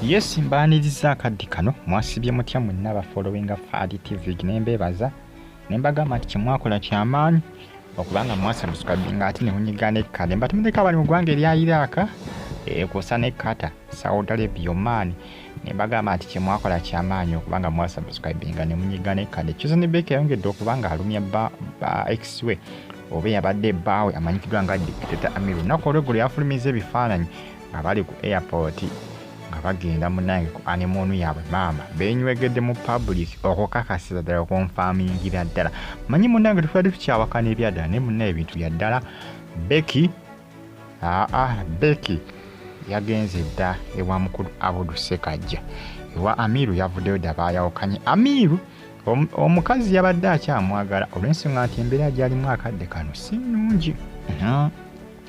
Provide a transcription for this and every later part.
Yes, mbaniriza akaddi kano mwasibye mutya mwenna abafollowinga Faadi TV nembebaza nembagamba nti kyemwakola kyamaanyi okubanga mwasubscribinga ate ne munyigana ekkale mbatumuleka bali mu ggwanga erya Iraq kwosa ne Qatar, Saudi Arabia, Oman nembagamba nti kyemwakola kyamaanyi okubanga mwasubscribinga ne munyigana ekkale. Chosen Becky yayongedde okubanga alumya ba ex-we oba yabadde bbaawe amanyikiddwa nga Dictator Amiru. Nnaku olweggulo yafulumiza ebifaananyi nga bali ku airport nga bagenda munange ku animonu yaabwe maama benywegedde mu public okukakasiza ddala okunfaamingira ddala. Manyi munange tufadde tukyawakana ebyaddala naye munnaye ebintu bya ddala. Becky Becky yagenze dda ewa mukulu Abudu Sekajja, ewa Amiru yavuddeyo dda baayawukanye. Amiru omukazi yabadde akyamwagala olw'ensonga nti embeera gy'alimu akadde kano si nnungi.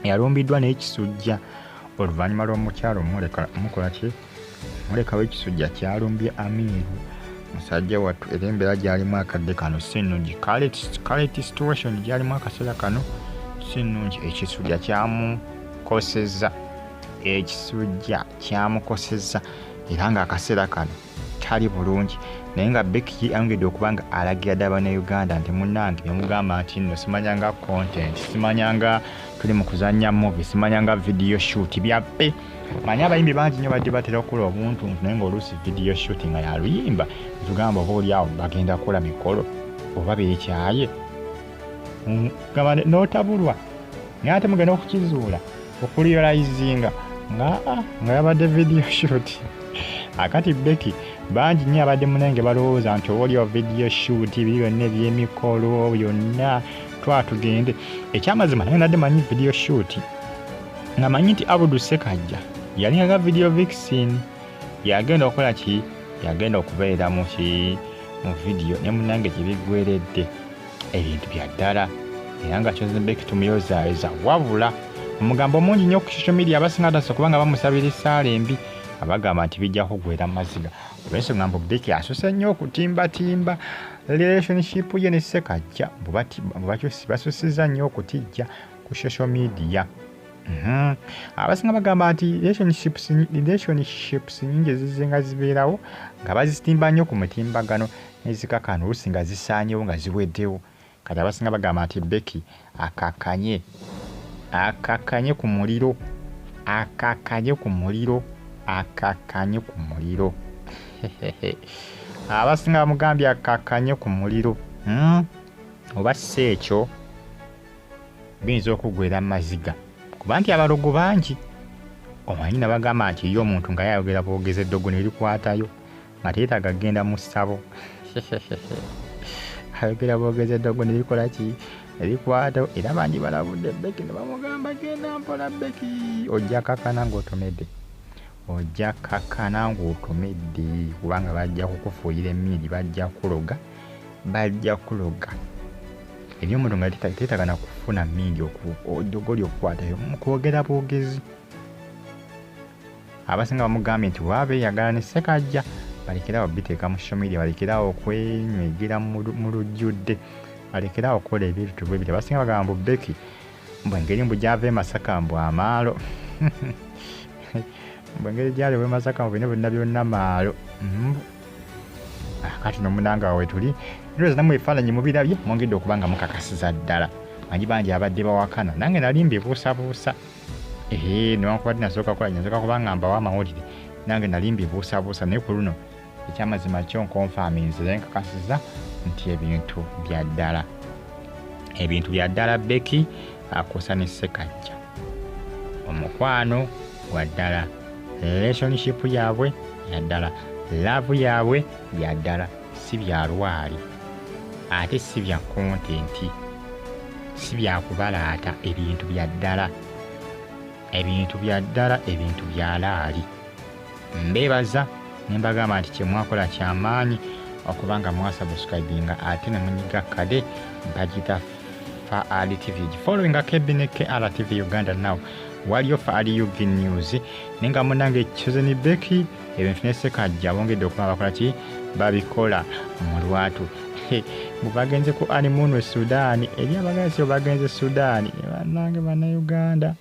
Yalumbiddwa n'ekisujja oluvannyuma lw'omukyalo mulekawo ekisujja kyalumbye Amiru musajja wattu era embeera gy'alimu akadde kano si nnungi. Current situation gy'alimu akaseera kano si nnungi. Ekisujja kyamukosezza era ng'akaseera kano tali bulungi. Naye nga Becky ayongedde okubanga alagira ddala Bannayuganda nti munnange yamugamba nti nno simanyanga content, simanyanga tuli mu kuzannya movie, simanyanga video shoot byabbe. Manyi abayimbi bangi nnyo badde batera okukola obuntu naye ng'oluusi video shoot nga yaluyimba tugamba oba oli awo bagenda kukola mikolo oba beekyaye gamba n'otabulwa naye ate mugenda okukizuula okuliolayizinga nga yabadde video shoot. Akati Becky bangi nnyo abadde munange balowooza nti oba oliwo video shoot biri byonna eby'emikolo byonna twatugende. Ekyamazima naye nadde manyi video shoot nga manyi nti Abudu Sekajja yalinga video vixen yagenda okukola ki, yagenda okubeera mu video ne munange gye biggweredde ebintu bya ddala era nga Chosen Becky tumuyozaayoza wabula omugambo mungi nnyo ku social media abasinga ddala kubanga bamusabira essaala embi abagamba nti bijja kugwera maziga. Olw'ensonga mbu Becky asose nnyo okutimbatimba relationship ye ne Sekajja basusizza nnyo okutijja ku social media. Abasinga bagamba nti relationships nyingi ezizenga zibeerawo nga bazitimba nnyo ku mutimbagano nezikakana oluusi nga zisaanyewo nga ziweddewo. Kati abasinga bagamba nti Becky akakanye ku muliro abasinga bamugambye akakanye ku muliro oba si ekyo biyinza okugwera maziga kuba nti abalogo bangi omanyi nabagamba nti iyo omuntu nga yayogera bwogeza eddogo ne likwatayo nga teetaaga kgenda mu ssabo ayogera bwogeza eddogo ne likola ki erikwatayo era bangi balabudde Becky ne bamugamba genda mpola Becky ojja kakana ng'otomedde kubanga bajja kukufuuyira emmindi bajja kuloga eri omuntu nga teetaaga na kufuna mmindi eddogo lyokukwatayo mu kwogera bwogezi. Abasinga bamugambye nti waabeeyagala ne Sekajja balekerawo biteeka mu social media, balekerawo okwenywegera mu lujjudde, balekerawo okukola ebintu bwe bityo. Abasinga bagamba mbu Becky engeri mbu gy'ava e Masaka mbu amaalo engeri gy'aliwa e Masaka mbu byonna maalo. Kati n'omunanga wawe tuli ndowooza namwe ebifaananyi mubirabye mwongedde okubanga mukakasiza ddala. Manyi bangi abadde bawakana nange nali mbibuusabuusa newankubadde nasooka kubanga mbawo amawulire nange nali mbibuusabuusa naye ku luno ekyamazima kyo nkonfaaminzira nkakasiza nti ebintu bya ddala Becky akosa ne Sekajja omukwano gwa ddala, relationship yaabwe ya ddala, laavu yaabwe ya ddala, si bya lwali ate si bya kontenti, si bya kubalaata, ebintu bya ddala, ebintu bya laali. Mbeebaza nembagamba nti kyemwakola kyamaanyi okubanga mwasubscribinga ate ne munyiga kade bagita Faadi TV followinga KR TV Uganda now waliyo Faadi UG News nenga munange Chosen Becky ebintu ne Sekajja bongedde okuba bakola ki babikola mu lwatu bagenze ku animunu e Sudan eri abagenzi bagenze Sudan bannange Bannayuganda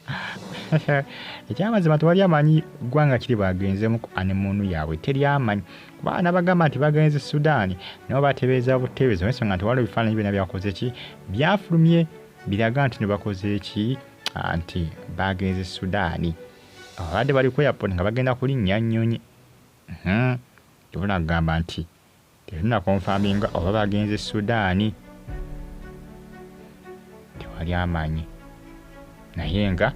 ekyamazima tewali amanyi ggwanga kiri bwagenzemu ku anemoonu yaabwe teri amanyi kuba nabagamba nti bagenze Sudan nabo batebeeza butebeeza olw'ensonga nti waliwo ebifaananyi byonna byakoze ki byafulumye biraga nti ne bakoze ki nti bagenze Sudan abadde bali ku airport nga bagenda kulinnya nnyonyi tebona kugamba nti tebona konfaminga oba bagenze Sudan tewali amanyi naye nga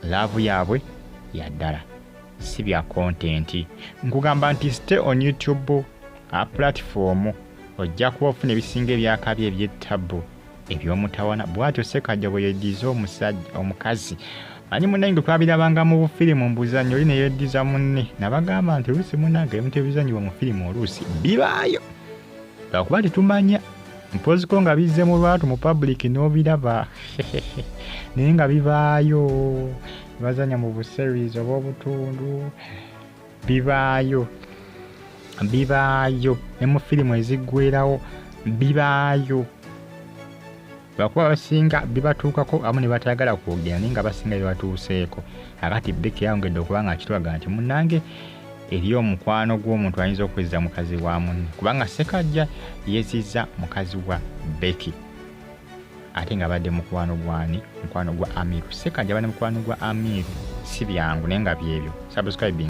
laavu yaabwe yaddala si bya kontenti nkugamba nti stay on YouTube platform ojja kuba ofuna ebisinga ebyakabi eby'ettabu eby'omutawana bw'atyo Ssekaggya bwe yeddiza omukazi ani munnange twabirabanga mu bufirimu mbuzannyo oli ne yeddiza munne nabagamba nti oluusi munnange ebimu ebizannyibwa mu firimu oluusi bibaayo lwakuba tetumanya mpoziko nga bizze mu lwatu mu public n'obiraba naye nga bibaayo bazanya mu buseries oba obutundu bibaayo ne mu firimu eziggwerawo bibaayo lwakuba basinga bibatuukako amu ne batayagala kwogera naye nga basinga bibatuuseeko akati Becky yayongedde okuba nga akitulaga nti munnange eri omukwano gw'omuntu ayinza okwezza mukazi wa munne kubanga Ssekaggya yezizza mukazi wa Becky ate nga badde mukwano gwa Amiru Ssekaggya badde mukwano gwa Amiru si byangu naye nga byebyo subscribing